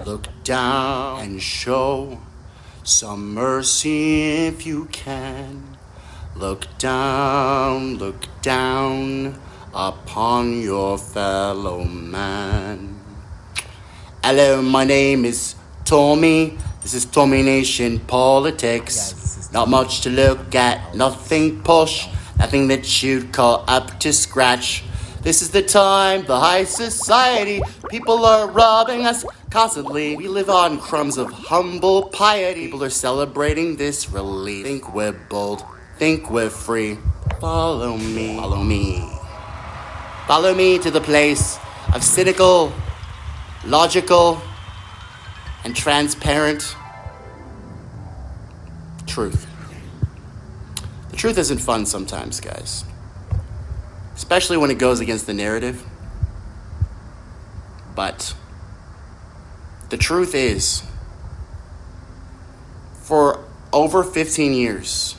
Look down and show some mercy if you can. Look down upon your fellow man. Hello, my name is Tommy. This is Tommy Nation Politics. Not much to look at, nothing posh, nothing that you'd call up to scratch. This is the time, the high society. People are robbing us constantly. We live on crumbs of humble piety. People are celebrating this relief. Think we're bold, think we're free. Follow me, follow me. Follow me to the place of cynical, logical, and transparent truth. The truth isn't fun sometimes, guys. Especially when it goes against the narrative. But the truth is, for over 15 years,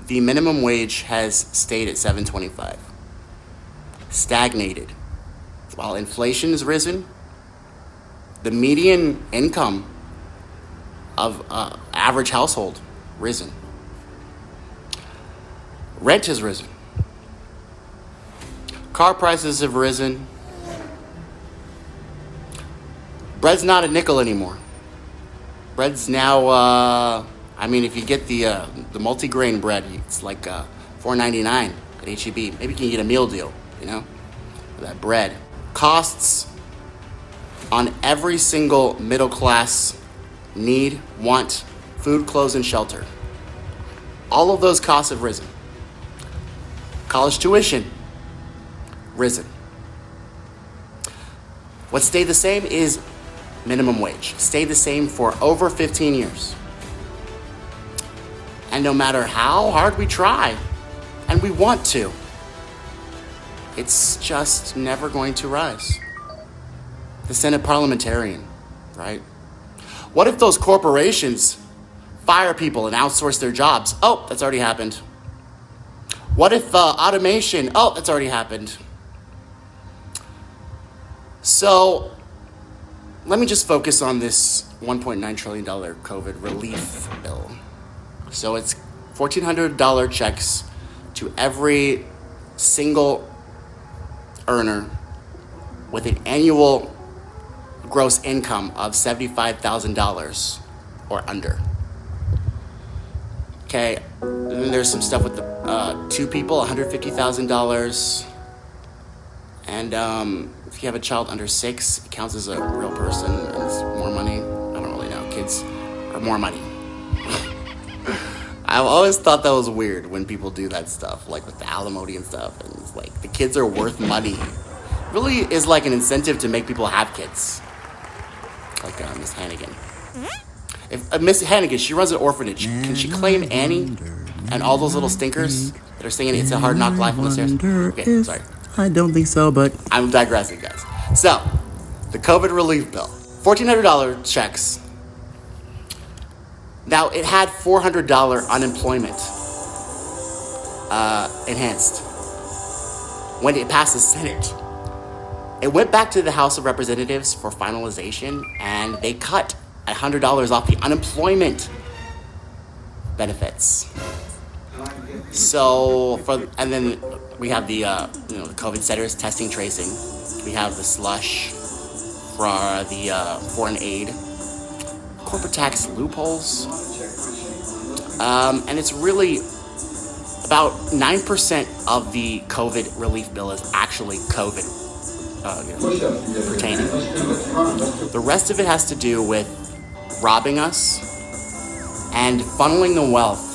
the minimum wage has stayed at $7.25. Stagnated. While inflation has risen, the median income of average household risen. Rent has risen. Car prices have risen. Bread's not a nickel anymore. Bread's now, if you get the multi-grain bread, it's like $4.99 at H-E-B. Maybe you can get a meal deal, for that bread. Costs on every single middle class need, want, food, clothes, and shelter. All of those costs have risen. College tuition, risen. What stayed the same is minimum wage. Stayed the same for over 15 years. And no matter how hard we try, and we want to, it's just never going to rise. The Senate parliamentarian, right? What if those corporations fire people and outsource their jobs? Oh, that's already happened. What if automation? Oh, that's already happened. So let me just focus on this $1.9 trillion COVID relief bill. So it's $1,400 checks to every single earner with an annual gross income of $75,000 or under. Okay, and then there's some stuff with the two people, $150,000. And if you have a child under 6, it counts as a real person and it's more money. I don't really know. Kids are more money. I've always thought that was weird when people do that stuff, like with the alimony and stuff. And it's like the kids are worth money. It really is like an incentive to make people have kids. Like Miss Hannigan. If Miss Hannigan, she runs an orphanage. Can she claim Annie and all those little stinkers that are singing "It's a Hard Knock Life" on the stairs? Okay, sorry. I don't think so, but I'm digressing, guys. So, the COVID relief bill, $1,400 checks. Now, it had $400 unemployment enhanced when it passed the Senate. It went back to the House of Representatives for finalization, and they cut $100 off the unemployment benefits. So, and then we have the the COVID centers, testing, tracing. We have the slush for the foreign aid, corporate tax loopholes, and it's really about 9% of the COVID relief bill is actually COVID pertaining. The rest of it has to do with robbing us and funneling the wealth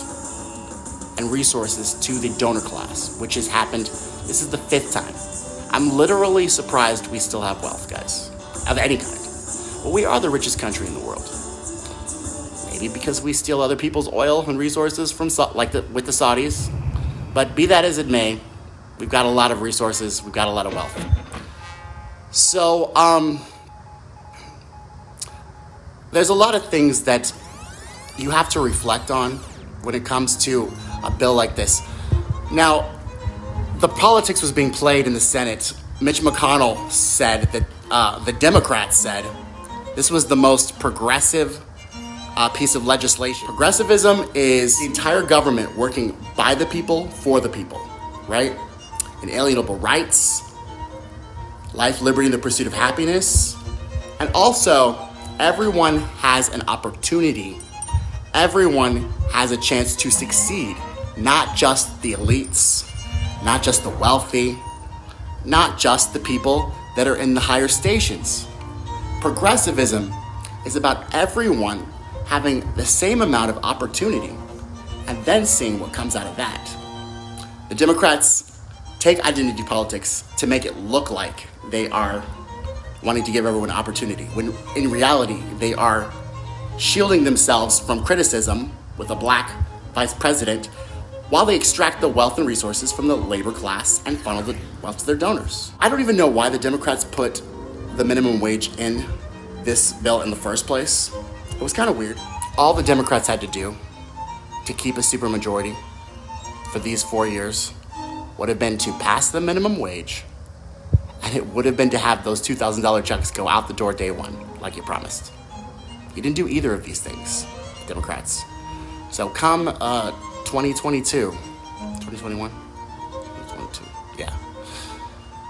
and resources to the donor class, which has happened. This is the 5th time. I'm literally surprised we still have wealth, guys, of any kind. But we are the richest country in the world. Maybe because we steal other people's oil and resources from with the Saudis. But be that as it may, we've got a lot of resources. We've got a lot of wealth. So, there's a lot of things that you have to reflect on when it comes to a bill like this. Now, the politics was being played in the Senate. Mitch McConnell said that the Democrats said This was the most progressive piece of legislation. Progressivism is the entire government working by the people, for the people, right? Inalienable rights, life, liberty, and the pursuit of happiness. And also, everyone has an opportunity. Everyone has a chance to succeed. Not just the elites, not just the wealthy, not just the people that are in the higher stations. Progressivism is about everyone having the same amount of opportunity and then seeing what comes out of that. The Democrats take identity politics to make it look like they are wanting to give everyone opportunity, when in reality, they are shielding themselves from criticism with a black vice president while they extract the wealth and resources from the labor class and funnel the wealth to their donors. I don't even know why the Democrats put the minimum wage in this bill in the first place. It was kind of weird. All the Democrats had to do to keep a supermajority for these 4 years would have been to pass the minimum wage, and it would have been to have those $2,000 checks go out the door day one, like you promised. You didn't do either of these things, Democrats. So come 2022, 2021, 2022,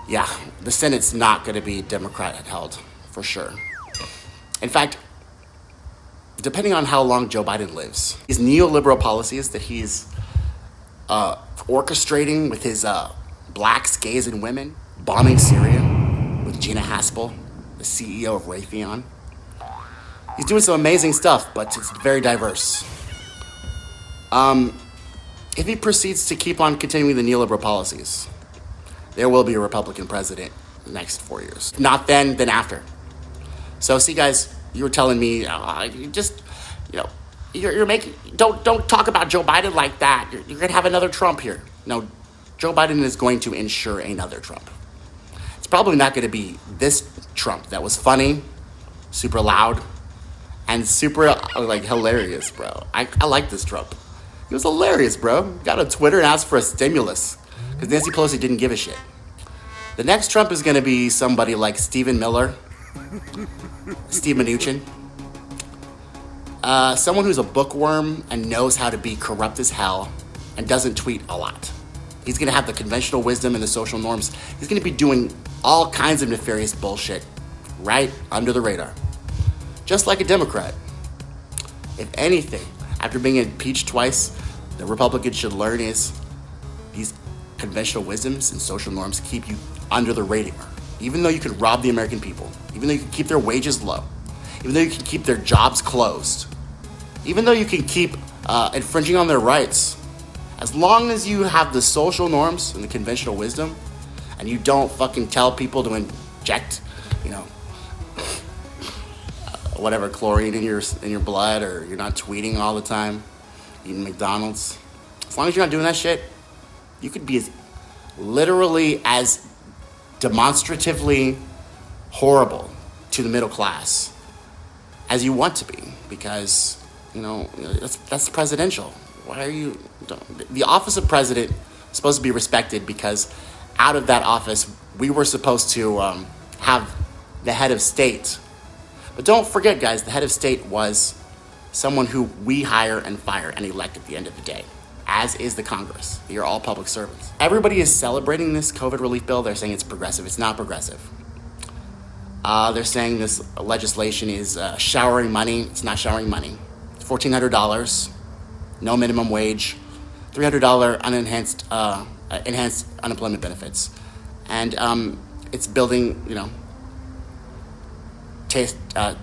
yeah, the Senate's not going to be Democrat held, for sure. In fact, depending on how long Joe Biden lives, these neoliberal policies that he's orchestrating with his blacks, gays, and women, bombing Syria with Gina Haspel, the CEO of Raytheon. He's doing some amazing stuff, but it's very diverse. If he proceeds to keep on continuing the neoliberal policies, there will be a Republican president in the next 4 years. Not then after. So see, guys, you were telling me, you're making, don't talk about Joe Biden like that. You're gonna have another Trump here. No, Joe Biden is going to ensure another Trump. It's probably not gonna be this Trump that was funny, super loud, and super hilarious, bro. I like this Trump. He was hilarious, bro. Got on Twitter and asked for a stimulus because Nancy Pelosi didn't give a shit. The next Trump is gonna be somebody like Stephen Miller, Steve Mnuchin. Someone who's a bookworm and knows how to be corrupt as hell and doesn't tweet a lot. He's gonna have the conventional wisdom and the social norms. He's gonna be doing all kinds of nefarious bullshit right under the radar. Just like a Democrat. If anything, after being impeached twice, the Republicans should learn is these conventional wisdoms and social norms keep you under the radar. Even though you could rob the American people, even though you can keep their wages low, even though you can keep their jobs closed, even though you can keep infringing on their rights, as long as you have the social norms and the conventional wisdom, and you don't fucking tell people to inject, whatever chlorine in your blood, or you're not tweeting all the time, eating McDonald's. As long as you're not doing that shit, you could be literally as demonstratively horrible to the middle class as you want to be, because that's presidential. Why are you? The office of president is supposed to be respected because out of that office we were supposed to have the head of state. But don't forget, guys, the head of state was someone who we hire and fire and elect at the end of the day, as is the Congress. You're all public servants. Everybody is celebrating this COVID relief bill. They're saying it's progressive. It's not progressive. They're saying this legislation is showering money. It's not showering money. It's $1,400, no minimum wage, $300 enhanced unemployment benefits. And it's building,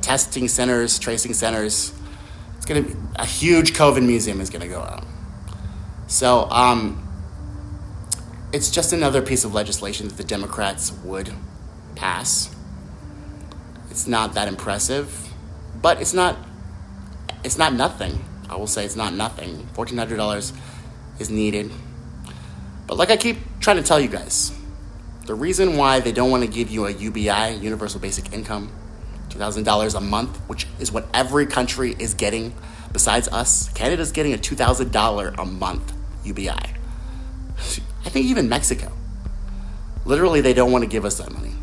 testing centers, tracing centers. It's going to be a huge COVID museum is going to go out. So it's just another piece of legislation that the Democrats would pass. It's not that impressive, but it's not nothing. I will say it's not nothing. $1,400 is needed. But like I keep trying to tell you guys, the reason why they don't want to give you a UBI, Universal Basic Income, $2,000 a month, which is what every country is getting besides us. Canada's getting a $2,000 a month UBI. I think even Mexico. Literally, they don't want to give us that money.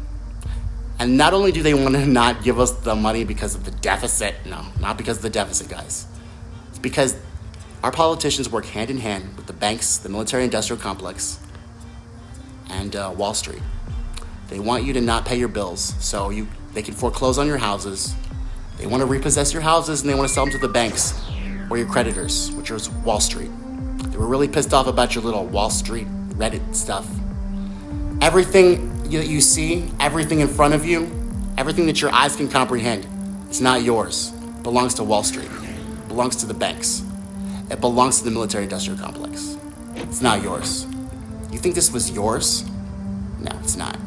And not only do they want to not give us the money because of the deficit, no, not because of the deficit, guys. It's because our politicians work hand in hand with the banks, the military-industrial complex, and Wall Street. They want you to not pay your bills, so they can foreclose on your houses. They want to repossess your houses, and they want to sell them to the banks or your creditors, which is Wall Street. They were really pissed off about your little Wall Street Reddit stuff. Everything that you see, everything in front of you, everything that your eyes can comprehend, it's not yours. It belongs to Wall Street. It belongs to the banks. It belongs to the military-industrial complex. It's not yours. You think this was yours? No, it's not.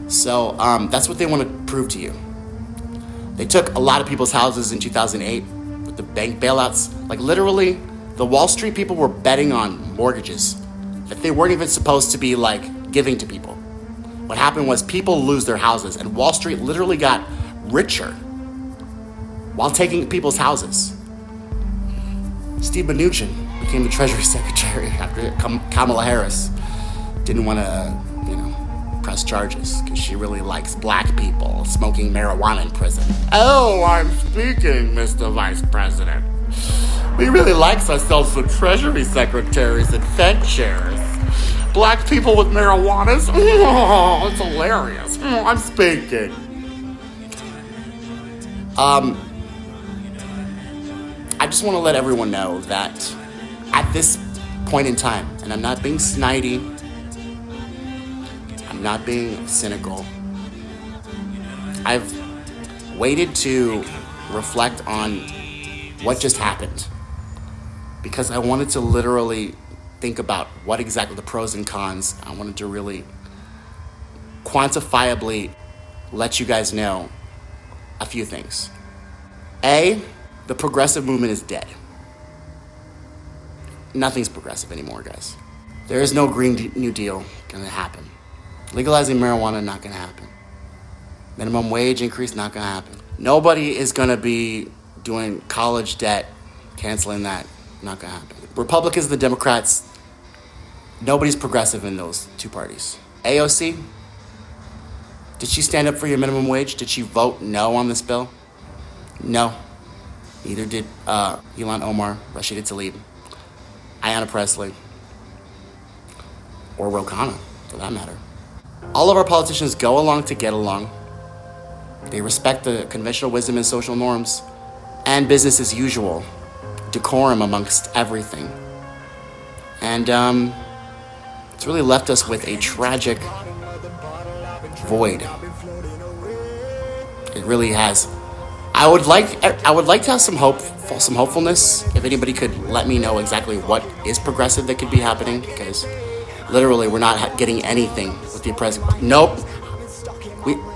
So that's what they want to prove to you. They took a lot of people's houses in 2008 with the bank bailouts. Like literally, the Wall Street people were betting on mortgages that they weren't even supposed to be like giving to people. What happened was people lose their houses, and Wall Street literally got richer while taking people's houses. Steve Mnuchin became the Treasury Secretary after Kamala Harris didn't want to, press charges because she really likes black people smoking marijuana in prison. Oh, I'm speaking, Mr. Vice President. We really like ourselves some Treasury Secretaries and Fed chairs. Black people with marijuanas? Oh, it's hilarious. I'm speaking. I just want to let everyone know that at this point in time, and I'm not being snidey, I'm not being cynical, I've waited to reflect on what just happened because I wanted to literally think about what exactly the pros and cons. I wanted to really quantifiably let you guys know a few things. A, the progressive movement is dead. Nothing's progressive anymore, guys. There is no Green New Deal gonna happen. Legalizing marijuana, not gonna happen. Minimum wage increase, not gonna happen. Nobody is gonna be doing college debt, canceling that, not gonna happen. Republicans, the Democrats, nobody's progressive in those two parties. AOC, did she stand up for your minimum wage? Did she vote no on this bill? No. Neither did Ilhan Omar, Rashida Tlaib, Ayanna Pressley, or Ro Khanna, for that matter. All of our politicians go along to get along. They respect the conventional wisdom and social norms and business as usual, decorum amongst everything. And it's really left us with a tragic void. It really has. I would like to have some hopefulness. If anybody could let me know exactly what is progressive that could be happening, because literally we're not getting anything with the president. Nope.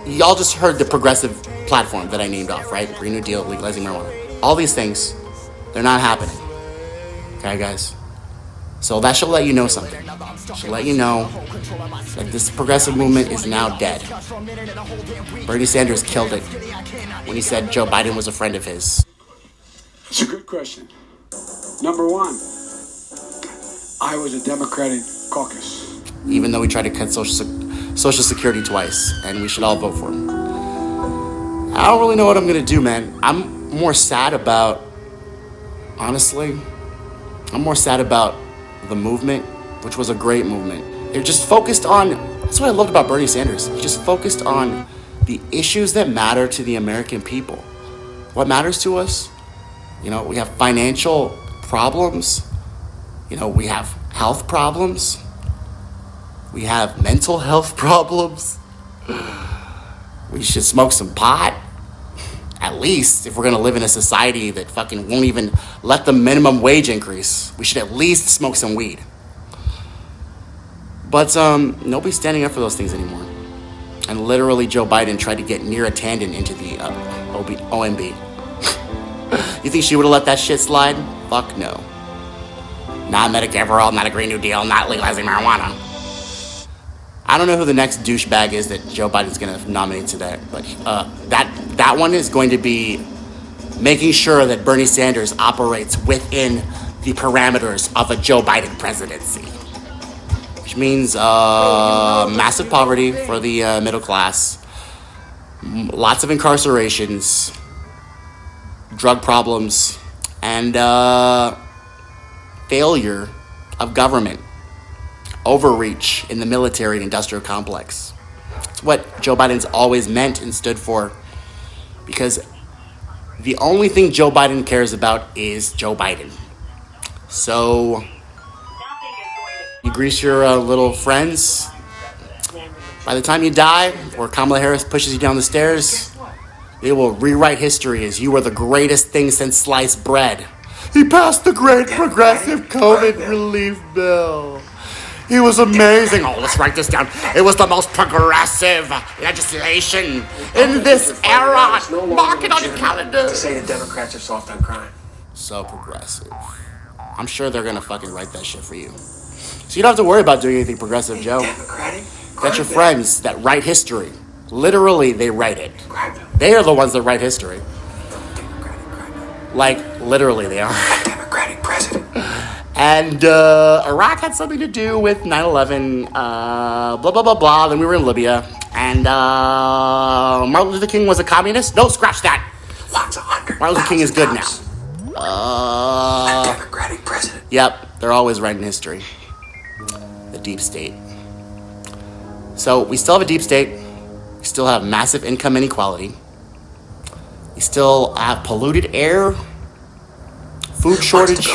Y'all just heard the progressive platform that I named off, right? Green New Deal, legalizing marijuana. All these things, they're not happening. Okay, guys? So that should let you know something. Should let you know that this progressive movement is now dead. Bernie Sanders killed it when he said Joe Biden was a friend of his. It's a good question. Number one, I was a Democratic caucus. Even though he tried to cut Social Security twice, and we should all vote for him. I don't really know what I'm going to do, man. I'm more sad about the movement, which was a great movement. They're just focused on, that's what I loved about Bernie Sanders. He just focused on the issues that matter to the American people. What matters to us? We have financial problems. We have health problems. We have mental health problems. We should smoke some pot. At least, if we're going to live in a society that fucking won't even let the minimum wage increase, we should at least smoke some weed. But nobody's standing up for those things anymore. And literally, Joe Biden tried to get Neera Tanden into the OMB. You think she would have let that shit slide? Fuck no. Not Medicare for all, not a Green New Deal, not legalizing marijuana. I don't know who the next douchebag is that Joe Biden's going to nominate to that, but that one is going to be making sure that Bernie Sanders operates within the parameters of a Joe Biden presidency, which means massive poverty for the middle class, lots of incarcerations, drug problems, and failure of government, overreach in the military and industrial complex. It's what Joe Biden's always meant and stood for, because the only thing Joe Biden cares about is Joe Biden. So you grease your little friends. By the time you die, or Kamala Harris pushes you down the stairs, they will rewrite history as you were the greatest thing since sliced bread. He passed the great progressive COVID relief bill. He was amazing. Oh, let's write this down. It was the most progressive legislation in this era. Mark it on your calendar. To say the Democrats are soft on crime. So progressive. I'm sure they're going to fucking write that shit for you. So you don't have to worry about doing anything progressive, Joe. Democratic? Got your friends that write history. Literally, they write it. They are the ones that write history. Like, literally, they are. A Democratic president. And Iraq had something to do with 9/11, blah, blah, blah, blah. Then we were in Libya. And Martin Luther King was a communist? No, scratch that. Martin Luther King is good now. A Democratic president. Yep, they're always writing history. The deep state. So we still have a deep state. We still have massive income inequality. We still have polluted air, food shortage.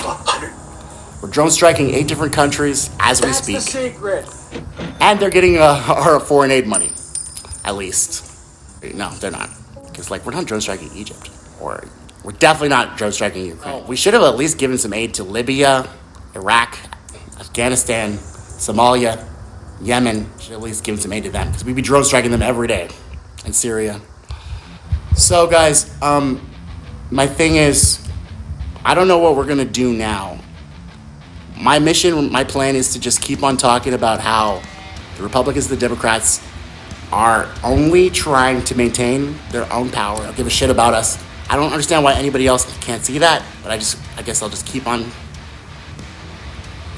We're drone striking 8 different countries as we speak. That's the secret. And they're getting our foreign aid money, at least. No, they're not. Because, we're not drone striking Egypt. Or we're definitely not drone striking Ukraine. We should have at least given some aid to Libya, Iraq, Afghanistan, Somalia, Yemen. Should at least give some aid to them, because we'd be drone striking them every day. And Syria. So, guys, my thing is, I don't know what we're going to do now. My mission, my plan is to just keep on talking about how the Republicans and the Democrats are only trying to maintain their own power. Don't give a shit about us. I don't understand why anybody else can't see that, but I guess I'll just keep on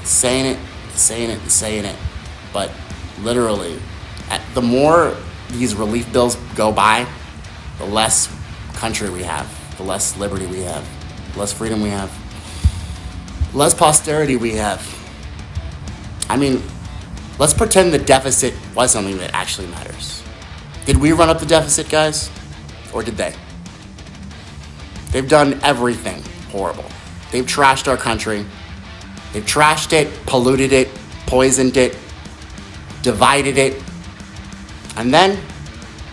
saying it. But literally, the more these relief bills go by, the less country we have, the less liberty we have, the less freedom we have, the less posterity we have. I mean, let's pretend the deficit was something that actually matters. Did we run up the deficit, guys? Or did they? They've done everything horrible. They've trashed our country. They've trashed it, polluted it, poisoned it, divided it. And then,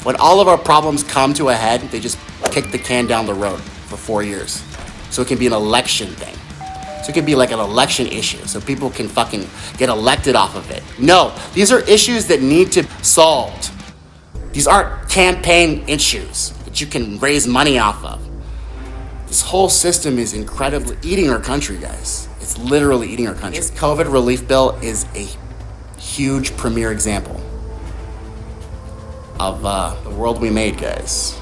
when all of our problems come to a head, they just kick the can down the road for 4 years. So it can be an election thing. So it can be like an election issue, so people can fucking get elected off of it. No, these are issues that need to be solved. These aren't campaign issues that you can raise money off of. This whole system is incredibly eating our country, guys. It's literally eating our country. This COVID relief bill is a huge premier example of the world we made, guys.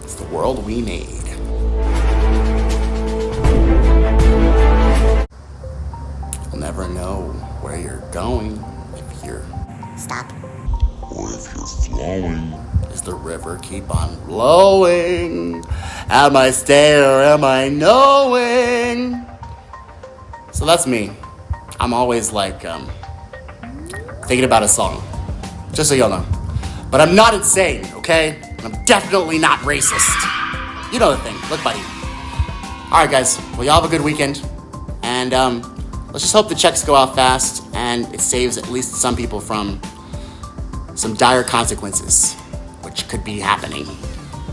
It's the world we made. You'll never know where you're going if you're Stop. or if you're flowing. Does the river keep on flowing? Am I staying or am I knowing? So that's me. I'm always thinking about a song. Just so y'all know. But I'm not insane, okay? I'm definitely not racist. You know the thing. Look, buddy. Alright, guys. Well, y'all have a good weekend. And let's just hope the checks go out fast and it saves at least some people from some dire consequences, which could be happening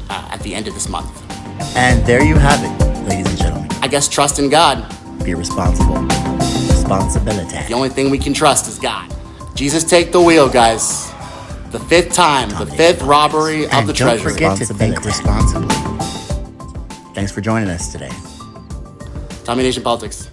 at the end of this month. And there you have it, ladies and gentlemen. I guess trust in God. Be responsible. Responsibility. The only thing we can trust is God. Jesus, take the wheel, guys. The 5th time, the 5th robbery of the treasury. Don't forget to think responsibly. Thanks for joining us today. Tommy Nation Politics.